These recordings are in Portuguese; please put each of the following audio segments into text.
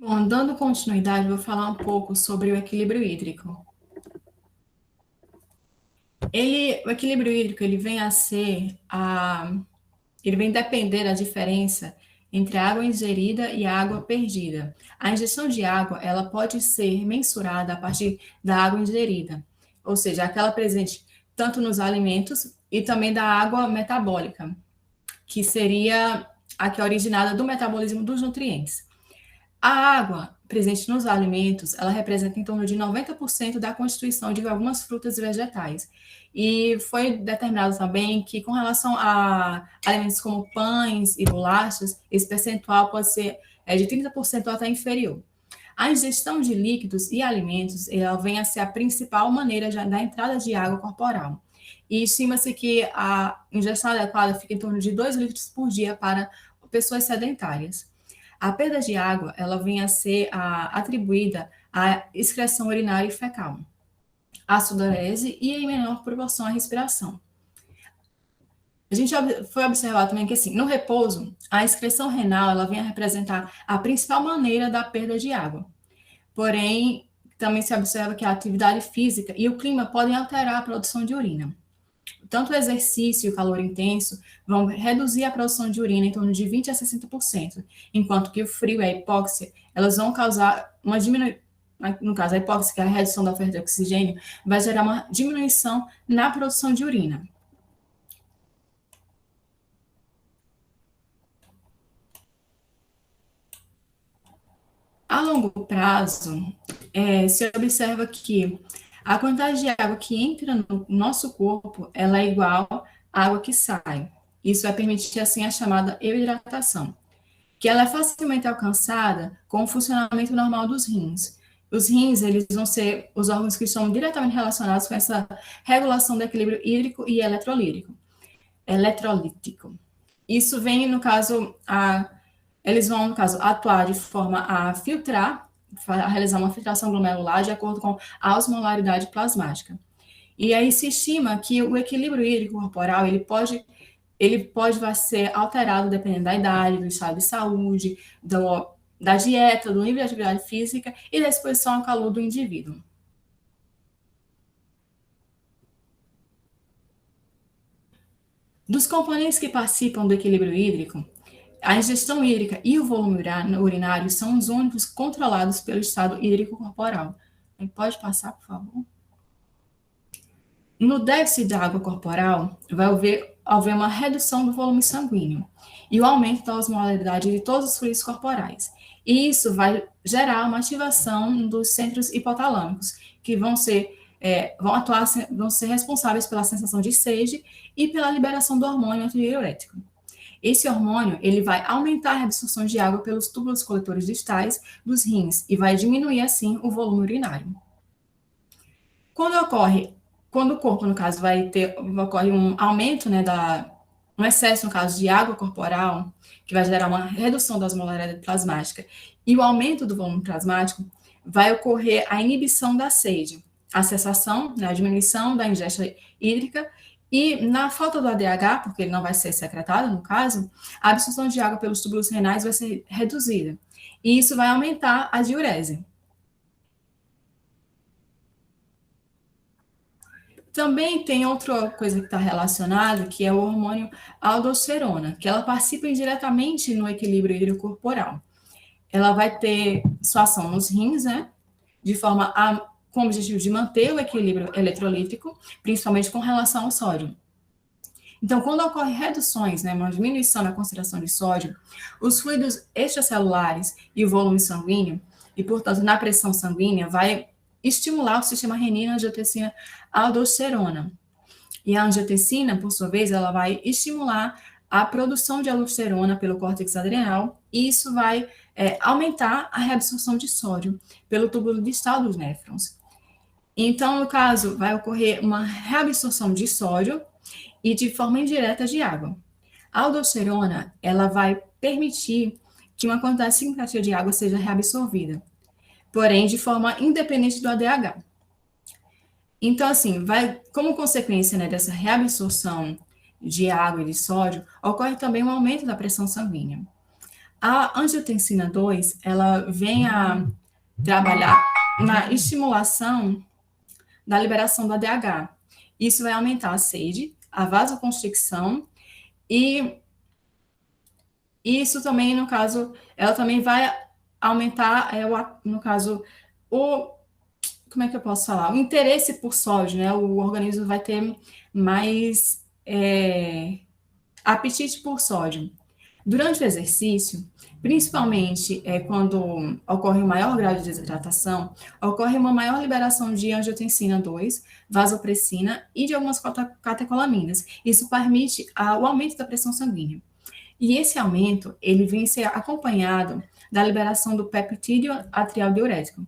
Bom, dando continuidade, vou falar um pouco sobre o equilíbrio hídrico. O equilíbrio hídrico, ele vem depender da diferença entre a água ingerida e a água perdida. A ingestão de água, ela pode ser mensurada a partir da água ingerida, ou seja, aquela presente tanto nos alimentos e também da água metabólica, que seria a que é originada do metabolismo dos nutrientes. A água presente nos alimentos, ela representa em torno de 90% da constituição de algumas frutas e vegetais. E foi determinado também que, com relação a alimentos como pães e bolachas, esse percentual pode ser de 30% até inferior. A ingestão de líquidos e alimentos, ela vem a ser a principal maneira da entrada de água corporal. E estima-se que a ingestão adequada fica em torno de 2 litros por dia para pessoas sedentárias. A perda de água, ela vem a ser atribuída à excreção urinária e fecal, à sudorese e, em menor proporção, à respiração. A gente foi observar também que, assim, no repouso, a excreção renal, ela vem a representar a principal maneira da perda de água. Porém, também se observa que a atividade física e o clima podem alterar a produção de urina. Tanto o exercício e o calor intenso vão reduzir a produção de urina em torno de 20% a 60%, enquanto que o frio e a hipóxia, elas vão causar uma diminuição, no caso, a hipóxia, que é a redução da oferta de oxigênio, vai gerar uma diminuição na produção de urina. A longo prazo, se observa que a quantidade de água que entra no nosso corpo, ela é igual à água que sai. Isso vai permitir, assim, a chamada euidratação, que ela é facilmente alcançada com o funcionamento normal dos rins. Os rins, eles vão ser os órgãos que estão diretamente relacionados com essa regulação do equilíbrio hídrico e eletrolítico. Isso vem, no caso, eles vão, no caso, atuar de forma a filtrar, a realizar uma filtração glomerular de acordo com a osmolaridade plasmática. E aí se estima que o equilíbrio hídrico corporal, ele pode ser alterado dependendo da idade, do estado de saúde, da dieta, do nível de atividade física e da exposição ao calor do indivíduo. Dos componentes que participam do equilíbrio hídrico, a ingestão hídrica e o volume urinário são os únicos controlados pelo estado hídrico corporal. Pode passar, por favor? No déficit de água corporal, vai haver uma redução do volume sanguíneo e o aumento da osmolaridade de todos os fluidos corporais. E isso vai gerar uma ativação dos centros hipotalâmicos, que vão ser responsáveis pela sensação de sede e pela liberação do hormônio antidiurético. Esse hormônio, ele vai aumentar a absorção de água pelos túbulos coletores distais dos rins e vai diminuir, assim, o volume urinário. Quando o corpo, no caso, ocorre um aumento, né, um excesso, no caso, de água corporal, que vai gerar uma redução da osmolaridade plasmática, e o aumento do volume plasmático, vai ocorrer a inibição da sede, a cessação, né, a diminuição da ingesta hídrica, e na falta do ADH, porque ele não vai ser secretado, no caso, a absorção de água pelos túbulos renais vai ser reduzida. E isso vai aumentar a diurese. Também tem outra coisa que está relacionada, que é o hormônio aldosterona, que ela participa indiretamente no equilíbrio hidrocorporal. Ela vai ter sua ação nos rins, né, com o objetivo de manter o equilíbrio eletrolítico, principalmente com relação ao sódio. Então, quando ocorre reduções, né, uma diminuição na concentração de sódio, os fluidos extracelulares e o volume sanguíneo, e, portanto, na pressão sanguínea, vai estimular o sistema renina-angiotensina-aldosterona. E a angiotensina, por sua vez, ela vai estimular a produção de aldosterona pelo córtex adrenal, e isso vai aumentar a reabsorção de sódio pelo túbulo distal dos néfrons. Então, no caso, vai ocorrer uma reabsorção de sódio e de forma indireta de água. A aldosterona, ela vai permitir que uma quantidade significativa de água seja reabsorvida, porém de forma independente do ADH. Então, assim, como consequência, né, dessa reabsorção de água e de sódio, ocorre também um aumento da pressão sanguínea. A angiotensina 2, ela vem a trabalhar na estimulação da liberação do ADH. Isso vai aumentar a sede, a vasoconstricção e isso também, no caso, ela também vai aumentar, no caso, o, como é que eu posso falar? O interesse por sódio, né? O organismo vai ter mais apetite por sódio. Durante o exercício, principalmente quando ocorre um maior grau de desidratação, ocorre uma maior liberação de angiotensina 2, vasopressina e de algumas catecolaminas. Isso permite o aumento da pressão sanguínea. E esse aumento, ele vem ser acompanhado da liberação do peptídeo atrial diurético,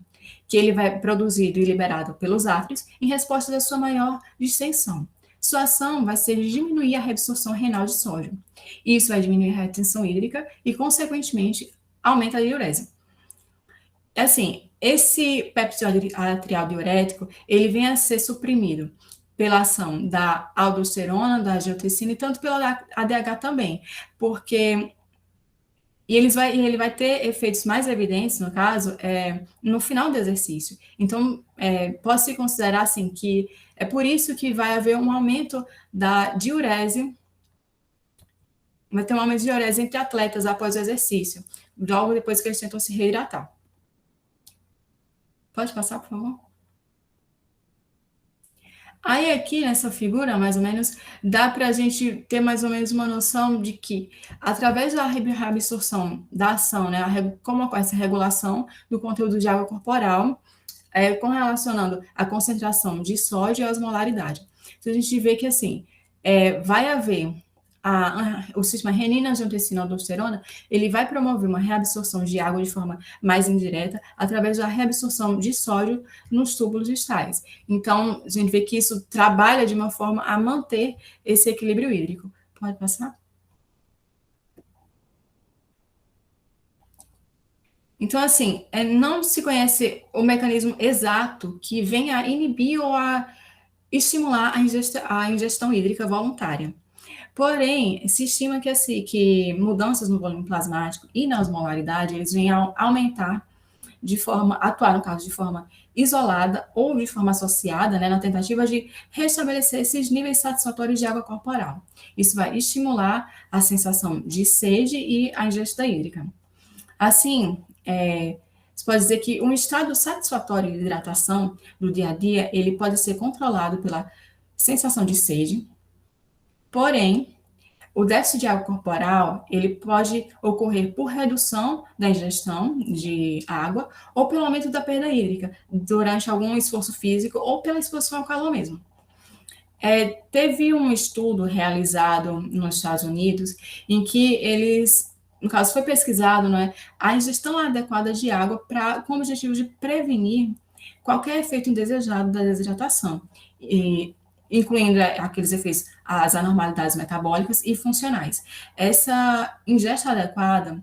que ele vai produzido e liberado pelos átrios em resposta da sua maior distensão. Sua ação vai ser de diminuir a reabsorção renal de sódio. Isso vai diminuir a retenção hídrica e, consequentemente, aumenta a diurese. Assim, esse peptídeo atrial diurético, ele vem a ser suprimido pela ação da aldosterona, da angiotensina e tanto pela ADH também, porque ele vai ter efeitos mais evidentes, no caso, no final do exercício. Então, pode-se considerar assim que é por isso que vai haver um aumento da diurese, vai ter um aumento de diurese entre atletas após o exercício, logo depois que eles tentam se reidratar. Pode passar, por favor? Aí aqui nessa figura, mais ou menos, dá para a gente ter mais ou menos uma noção de que, através da reabsorção da ação, né, como ocorre essa regulação do conteúdo de água corporal, correlacionando a concentração de sódio e a osmolaridade. Então, a gente vê que, assim, vai haver o sistema renina, angiotensina, aldosterona, ele vai promover uma reabsorção de água de forma mais indireta através da reabsorção de sódio nos túbulos distais. Então, a gente vê que isso trabalha de uma forma a manter esse equilíbrio hídrico. Pode passar? Então, assim, não se conhece o mecanismo exato que vem a inibir ou a estimular a ingestão hídrica voluntária. Porém, se estima que, assim, que mudanças no volume plasmático e na osmolaridade, eles vêm a aumentar atuar, no caso, de forma isolada ou de forma associada, né, na tentativa de restabelecer esses níveis satisfatórios de água corporal. Isso vai estimular a sensação de sede e a ingesta hídrica. Assim, você pode dizer que um estado satisfatório de hidratação do dia a dia, ele pode ser controlado pela sensação de sede, porém, o déficit de água corporal, ele pode ocorrer por redução da ingestão de água ou pelo aumento da perda hídrica durante algum esforço físico ou pela exposição ao calor mesmo. Teve um estudo realizado nos Estados Unidos em que eles, no caso, foi pesquisado, a ingestão adequada de água com o objetivo de prevenir qualquer efeito indesejado da desidratação, incluindo aqueles efeitos, as anormalidades metabólicas e funcionais. Essa ingesta adequada,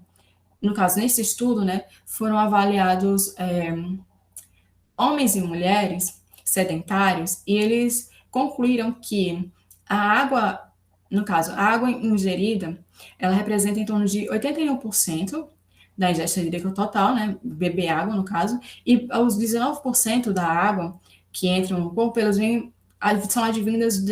no caso, nesse estudo, foram avaliados homens e mulheres sedentários e eles concluíram que a água, no caso, a água ingerida, ela representa em torno de 81% da ingesta hídrica total, beber água, no caso, e os 19% da água que entram no corpo, eles são advindas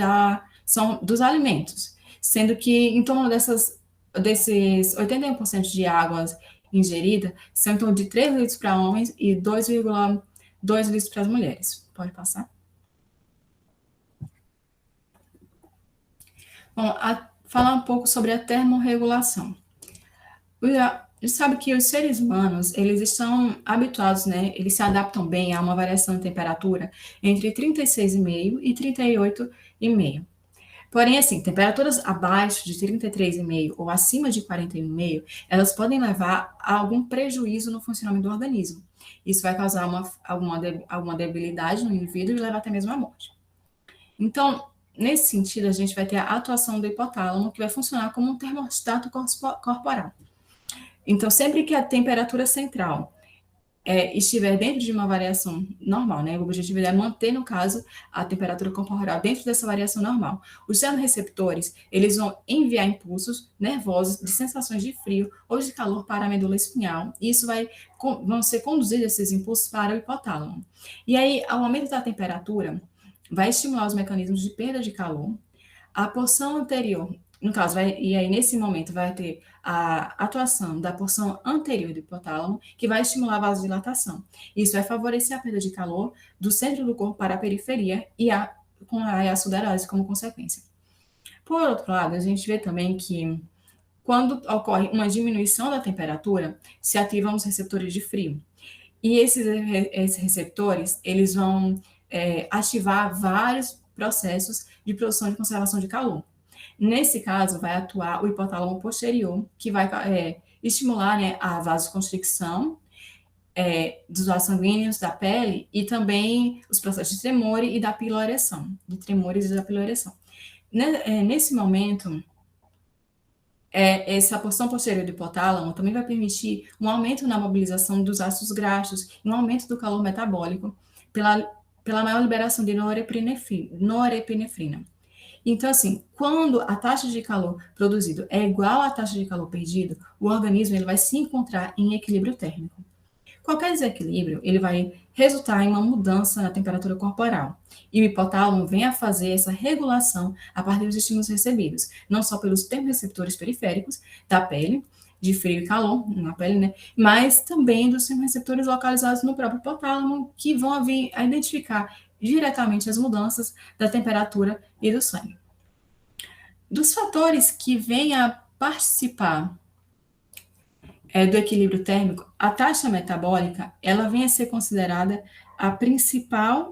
são dos alimentos, sendo que em torno desses 81% de águas ingerida são em torno de 3 litros para homens e 2,2 litros para as mulheres. Pode passar? Bom, falar um pouco sobre a termorregulação. A gente sabe que os seres humanos, eles estão habituados, eles se adaptam bem a uma variação de temperatura entre 36,5 e 38,5. Porém, assim, temperaturas abaixo de 33,5 ou acima de 41,5, elas podem levar a algum prejuízo no funcionamento do organismo. Isso vai causar alguma debilidade no indivíduo e levar até mesmo à morte. Então, nesse sentido, a gente vai ter a atuação do hipotálamo, que vai funcionar como um termostato corporal. Então, sempre que a temperatura central estiver dentro de uma variação normal, né? O objetivo é manter, no caso, a temperatura corporal dentro dessa variação normal. Os termoreceptores, eles vão enviar impulsos nervosos de sensações de frio ou de calor para a medula espinhal, e isso vão ser conduzidos esses impulsos para o hipotálamo. E aí, ao aumento da temperatura, vai estimular os mecanismos de perda de calor. A porção anterior, no caso, e aí nesse momento vai ter a atuação da porção anterior do hipotálamo, que vai estimular a vasodilatação. Isso vai favorecer a perda de calor do centro do corpo para a periferia e com a sudorese como consequência. Por outro lado, a gente vê também que quando ocorre uma diminuição da temperatura, se ativam os receptores de frio. E esses receptores, eles vão ativar vários processos de produção e conservação de calor. Nesse caso, vai atuar o hipotálamo posterior, que vai estimular, né, a vasoconstricção dos vasos sanguíneos da pele e também os processos de tremor e da piloereção, de tremores e da piloereção. Nesse momento, essa porção posterior do hipotálamo também vai permitir um aumento na mobilização dos ácidos graxos e um aumento do calor metabólico pela maior liberação de norepinefrina. Então, assim, quando a taxa de calor produzido é igual à taxa de calor perdido, o organismo ele vai se encontrar em equilíbrio térmico. Qualquer desequilíbrio, ele vai resultar em uma mudança na temperatura corporal. E o hipotálamo vem a fazer essa regulação a partir dos estímulos recebidos, não só pelos termoreceptores periféricos da pele, de frio e calor na pele, né? Mas também dos termoreceptores localizados no próprio hipotálamo, que vão vir a identificar diretamente as mudanças da temperatura e do sangue. Dos fatores que vêm a participar do equilíbrio térmico, a taxa metabólica, ela vem a ser considerada a principal,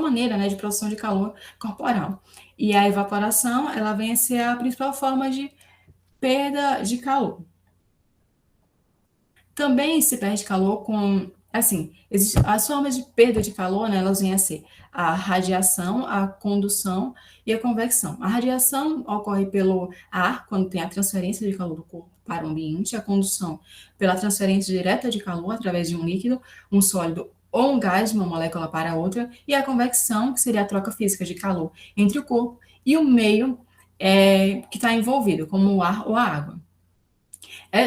maneira, né, de produção de calor corporal. E a evaporação, ela vem a ser a principal forma de perda de calor. Também se perde calor com, assim, as formas de perda de calor, né, elas vêm a ser a radiação, a condução e a convecção. A radiação ocorre pelo ar, quando tem a transferência de calor do corpo para o ambiente, a condução pela transferência direta de calor através de um líquido, um sólido ou um gás de uma molécula para outra, e a convecção, que seria a troca física de calor entre o corpo e o meio que está envolvido, como o ar ou a água.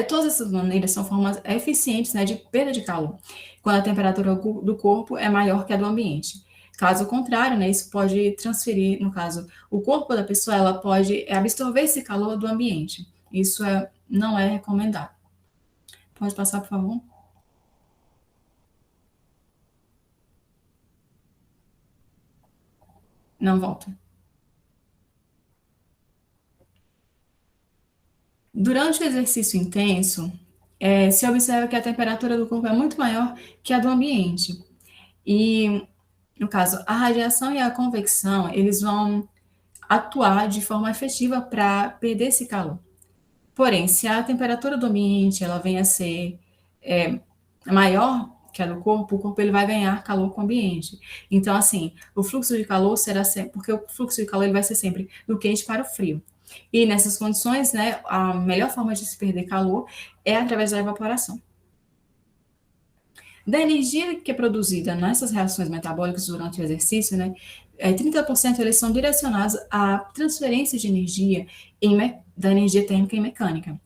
Todas essas maneiras são formas eficientes, né, de perda de calor, quando a temperatura do corpo é maior que a do ambiente. Caso contrário, né, isso pode transferir, no caso, o corpo da pessoa, ela pode absorver esse calor do ambiente. Isso não é recomendado. Pode passar, por favor? Não volta. Durante o exercício intenso, se observa que a temperatura do corpo é muito maior que a do ambiente. E, no caso, a radiação e a convecção, eles vão atuar de forma efetiva para perder esse calor. Porém, se a temperatura do ambiente ela vem a ser maior que a do corpo, o corpo ele vai ganhar calor com o ambiente. Então, assim, o fluxo de calor será sempre, porque o fluxo de calor ele vai ser sempre do quente para o frio. E nessas condições, né, a melhor forma de se perder calor é através da evaporação. Da energia que é produzida nessas reações metabólicas durante o exercício, né, 30% eles são direcionados à transferência de energia da energia térmica e mecânica,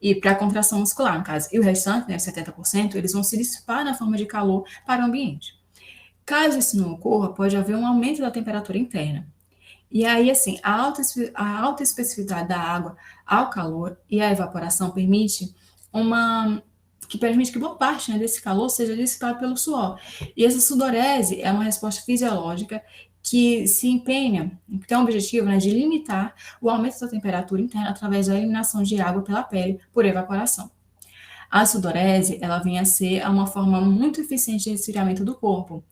e para a contração muscular, no caso. E o restante, né, 70%, eles vão se dissipar na forma de calor para o ambiente. Caso isso não ocorra, pode haver um aumento da temperatura interna. E aí, assim, a alta especificidade da água ao calor e a evaporação permite que boa parte, né, desse calor seja dissipado pelo suor. E essa sudorese é uma resposta fisiológica que se empenha, que tem o objetivo, né, de limitar o aumento da temperatura interna através da eliminação de água pela pele por evaporação. A sudorese, ela vem a ser uma forma muito eficiente de resfriamento do corpo,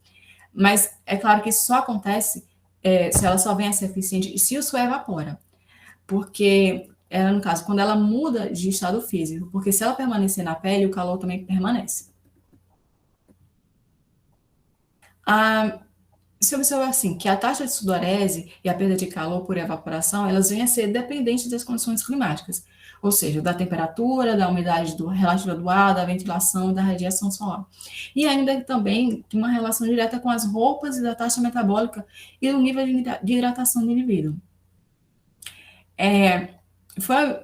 mas é claro que isso só acontece se ela só vem a ser eficiente se o suor evapora, porque no caso, quando ela muda de estado físico, porque se ela permanecer na pele, o calor também permanece. Se observa assim, que a taxa de sudorese e a perda de calor por evaporação, elas vêm a ser dependentes das condições climáticas, ou seja, da temperatura, da umidade relativa do ar, da ventilação e da radiação solar. E ainda também tem uma relação direta com as roupas e da taxa metabólica e do nível de hidratação do indivíduo.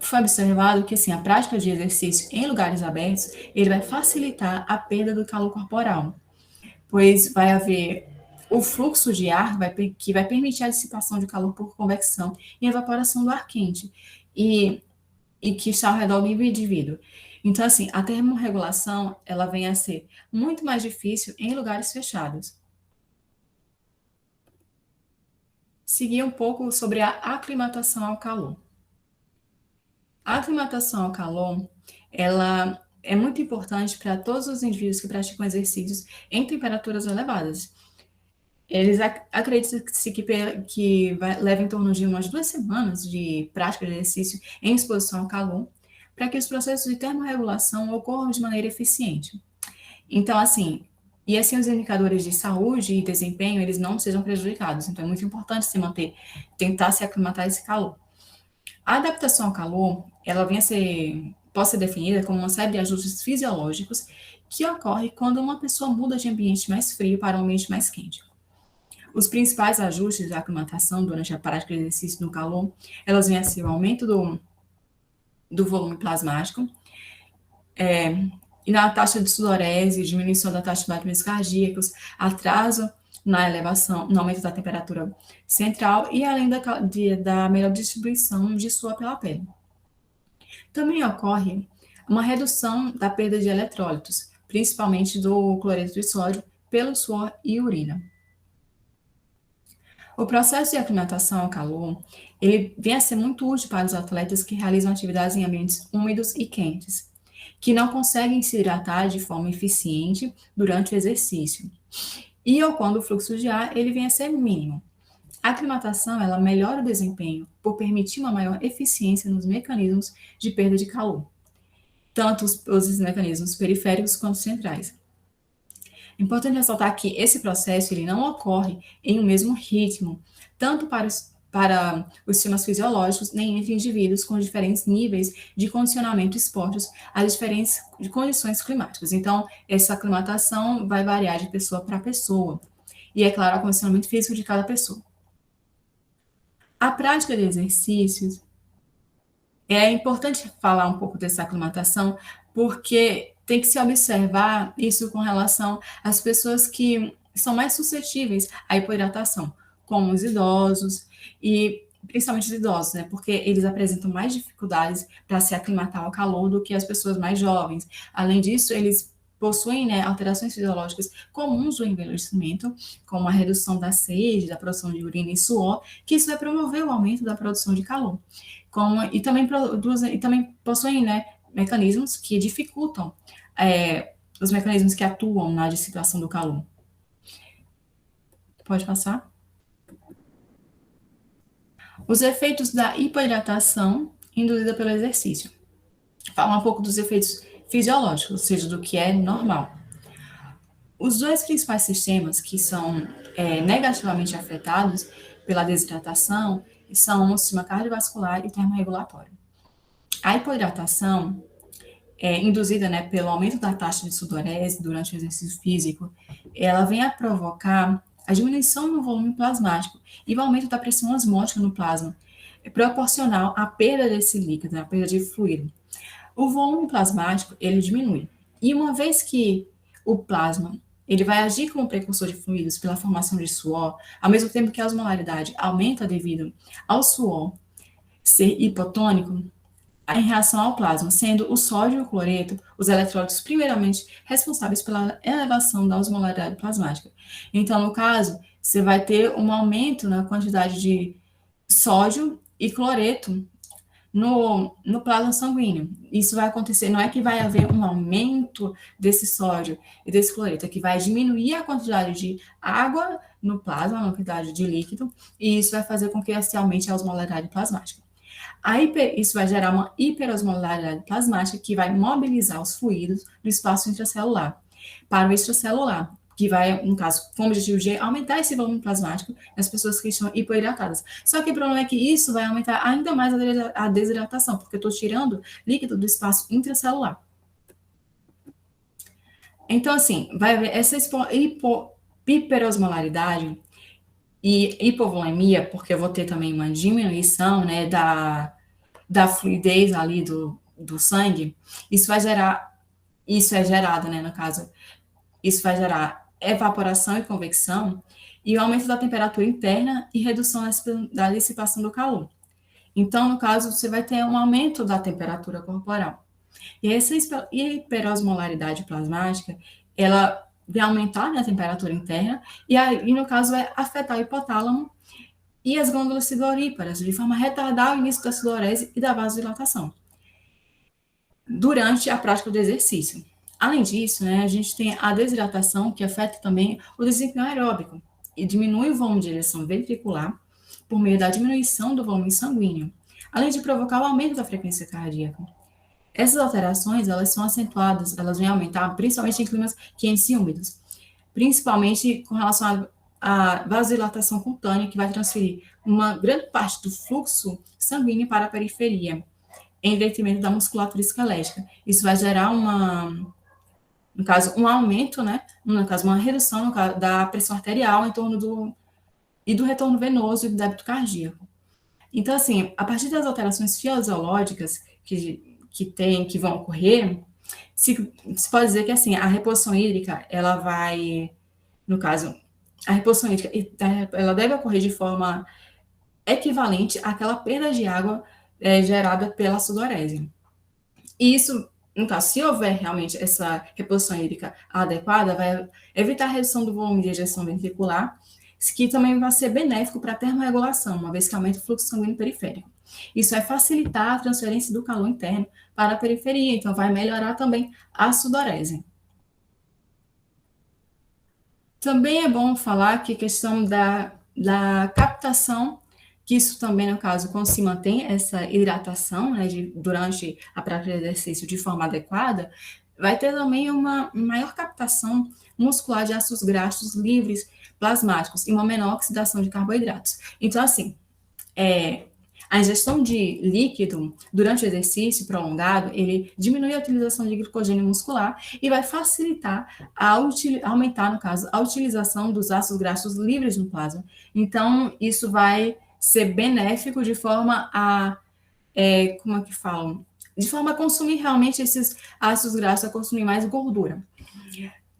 Foi observado que assim, a prática de exercício em lugares abertos, ele vai facilitar a perda do calor corporal, pois vai haver o fluxo de ar que vai permitir a dissipação de calor por convecção e evaporação do ar quente, e que está ao redor do indivíduo. Então, assim, a termorregulação, ela vem a ser muito mais difícil em lugares fechados. Seguir um pouco sobre a aclimatação ao calor. A aclimatação ao calor, ela é muito importante para todos os indivíduos que praticam exercícios em temperaturas elevadas. Eles acreditam-se que leva em torno de umas 2 semanas de prática de exercício em exposição ao calor, para que os processos de termorregulação ocorram de maneira eficiente. Então, assim, e assim os indicadores de saúde e desempenho, eles não sejam prejudicados. Então, é muito importante se manter, tentar se aclimatar a esse calor. A adaptação ao calor, ela pode ser definida como uma série de ajustes fisiológicos que ocorre quando uma pessoa muda de ambiente mais frio para um ambiente mais quente. Os principais ajustes da aclimatação durante a prática de exercício no calor, elas vêm a ser o aumento do volume plasmático, e na taxa de sudorese, diminuição da taxa de batimentos cardíacos, atraso na elevação, no aumento da temperatura central e além da melhor distribuição de suor pela pele. Também ocorre uma redução da perda de eletrólitos, principalmente do cloreto de sódio, pelo suor e urina. O processo de aclimatação ao calor, ele vem a ser muito útil para os atletas que realizam atividades em ambientes úmidos e quentes, que não conseguem se hidratar de forma eficiente durante o exercício, e ou quando o fluxo de ar ele vem a ser mínimo. A aclimatação, ela melhora o desempenho por permitir uma maior eficiência nos mecanismos de perda de calor, tanto os mecanismos periféricos quanto centrais. É importante ressaltar que esse processo ele não ocorre em um mesmo ritmo, tanto para os sistemas fisiológicos, nem entre indivíduos com diferentes níveis de condicionamento expostos a diferentes condições climáticas. Então, essa aclimatação vai variar de pessoa para pessoa. E, é claro, o condicionamento físico de cada pessoa. A prática de exercícios, é importante falar um pouco dessa aclimatação, porque tem que se observar isso com relação às pessoas que são mais suscetíveis à hipoidratação, como os idosos, e principalmente os idosos, né? Porque eles apresentam mais dificuldades para se aclimatar ao calor do que as pessoas mais jovens. Além disso, eles possuem, né, alterações fisiológicas comuns do envelhecimento, como a redução da sede, da produção de urina e suor, que isso vai promover o aumento da produção de calor. E também possuem, né, mecanismos que dificultam os mecanismos que atuam na dissipação do calor. Pode passar? Os efeitos da hipoidratação induzida pelo exercício. Falar um pouco dos efeitos fisiológicos, ou seja, do que é normal. Os dois principais sistemas que são negativamente afetados pela desidratação são o sistema cardiovascular e termorregulatório. A hipoidratação induzida, né, pelo aumento da taxa de sudorese durante o exercício físico, ela vem a provocar a diminuição no volume plasmático e o aumento da pressão osmótica no plasma, proporcional à perda desse líquido, à perda de fluido. O volume plasmático, ele diminui. E uma vez que o plasma, ele vai agir como precursor de fluidos pela formação de suor, ao mesmo tempo que a osmolaridade aumenta devido ao suor ser hipotônico, em reação ao plasma, sendo o sódio e o cloreto os eletrólitos primeiramente responsáveis pela elevação da osmolaridade plasmática. Então, no caso, você vai ter um aumento na quantidade de sódio e cloreto no plasma sanguíneo. Isso vai acontecer, não é que vai haver um aumento desse sódio e desse cloreto, é que vai diminuir a quantidade de água no plasma, a quantidade de líquido, e isso vai fazer com que se aumente a osmolaridade plasmática. Isso vai gerar uma hiperosmolaridade plasmática que vai mobilizar os fluidos do espaço intracelular para o extracelular, que vai, no caso, com o objetivo de aumentar esse volume plasmático nas pessoas que estão hipoidratadas. Só que o problema é que isso vai aumentar ainda mais a desidratação, porque eu estou tirando líquido do espaço intracelular. Então, assim, vai haver essa hiperosmolaridade e hipovolemia, porque eu vou ter também uma diminuição, né, da fluidez ali do sangue. Isso é gerado, né, no caso, isso vai gerar evaporação e convecção e o aumento da temperatura interna e redução da dissipação do calor. Então, no caso, você vai ter um aumento da temperatura corporal. E essa hiperosmolaridade plasmática, ela vai aumentar, né, a temperatura interna e no caso, vai afetar o hipotálamo e as glândulas sudoríparas, de forma a retardar o início da sudorese e da vasodilatação durante a prática do exercício. Além disso, né, a gente tem a desidratação, que afeta também o desempenho aeróbico e diminui o volume de ejeção ventricular por meio da diminuição do volume sanguíneo, além de provocar o aumento da frequência cardíaca. Essas alterações, elas são acentuadas, elas vêm aumentar principalmente em climas quentes e úmidos, principalmente com relação à vasodilatação cutânea, que vai transferir uma grande parte do fluxo sanguíneo para a periferia, em detrimento da musculatura esquelética. Isso vai gerar no caso, um aumento, né? No caso, uma redução da pressão arterial em torno do retorno venoso e do débito cardíaco. Então, assim, a partir das alterações fisiológicas que vão ocorrer, se pode dizer que, assim, a reposição hídrica, ela vai, no caso, a reposição hídrica, ela deve ocorrer de forma equivalente àquela perda de água gerada pela sudorese. E isso, no caso, se houver realmente essa reposição hídrica adequada, vai evitar a redução do volume de ejeção ventricular, que também vai ser benéfico para a termorregulação, uma vez que aumenta o fluxo sanguíneo periférico. Isso vai facilitar a transferência do calor interno para a periferia, então vai melhorar também a sudorese. Também é bom falar que a questão da captação, que isso também, no caso, quando se mantém essa hidratação, né, durante a prática de exercício de forma adequada, vai ter também uma maior captação muscular de ácidos graxos livres plasmáticos e uma menor oxidação de carboidratos. Então, assim, a ingestão de líquido durante o exercício prolongado, ele diminui a utilização de glicogênio muscular e vai facilitar aumentar, no caso, a utilização dos ácidos graxos livres no plasma. Então, isso vai ser benéfico de forma a, como é que falam? De forma a consumir realmente esses ácidos graxos, a consumir mais gordura.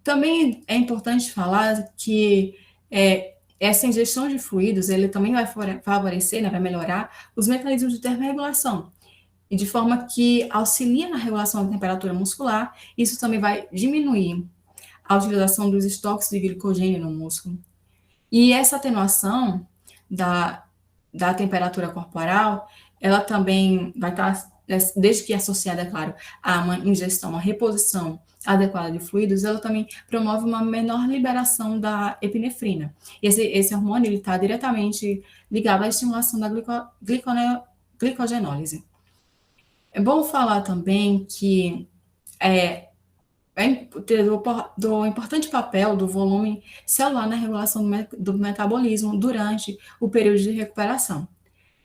Também é importante falar que essa ingestão de fluidos, ele também vai favorecer, né, vai melhorar os mecanismos de termorregulação, e de forma que auxilia na regulação da temperatura muscular. Isso também vai diminuir a utilização dos estoques de glicogênio no músculo. E essa atenuação da temperatura corporal, ela também vai estar, desde que associada, é claro, a uma ingestão, uma reposição adequada de fluidos, ela também promove uma menor liberação da epinefrina. Esse hormônio está diretamente ligado à estimulação da glicogenólise. É bom falar também que do importante papel do volume celular na regulação do metabolismo durante o período de recuperação,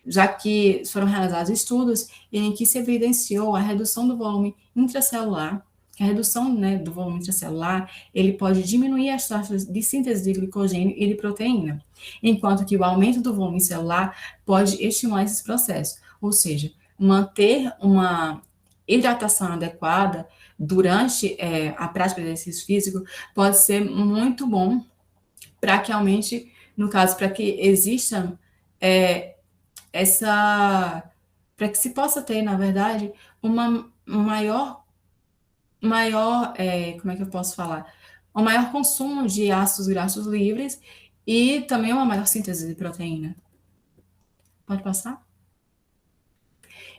já que foram realizados estudos em que se evidenciou a redução do volume intracelular. A redução, né, do volume intracelular, ele pode diminuir as taxas de síntese de glicogênio e de proteína, enquanto que o aumento do volume celular pode estimular esses processos, ou seja, manter uma hidratação adequada durante a prática de exercício físico pode ser muito bom para que aumente, no caso, para que exista para que se possa ter, na verdade, uma maior, como é que eu posso falar? Um maior consumo de ácidos graxos livres e também uma maior síntese de proteína. Pode passar?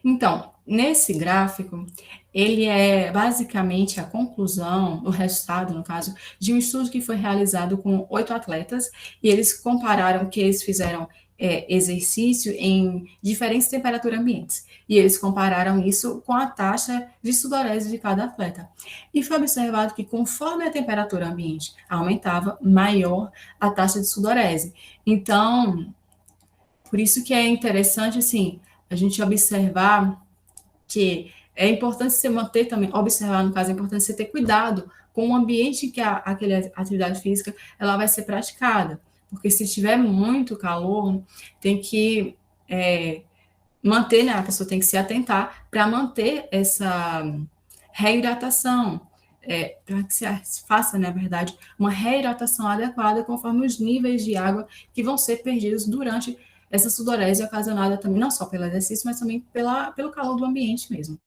Então, nesse gráfico, ele é basicamente a conclusão, o resultado, no caso, de um estudo que foi realizado com 8 atletas, e eles compararam que eles fizeram exercício em diferentes temperaturas ambientes. E eles compararam isso com a taxa de sudorese de cada atleta. E foi observado que conforme a temperatura ambiente aumentava, maior a taxa de sudorese. Então, por isso que é interessante, assim, a gente observar que é importante você manter também, observar, no caso, é importante você ter cuidado com o ambiente que aquela atividade física ela vai ser praticada. Porque se tiver muito calor, tem que manter, né, a pessoa tem que se atentar para manter essa reidratação, para que se faça, na verdade, uma reidratação adequada conforme os níveis de água que vão ser perdidos durante essa sudorese ocasionada também, não só pelo exercício, mas também pelo calor do ambiente mesmo.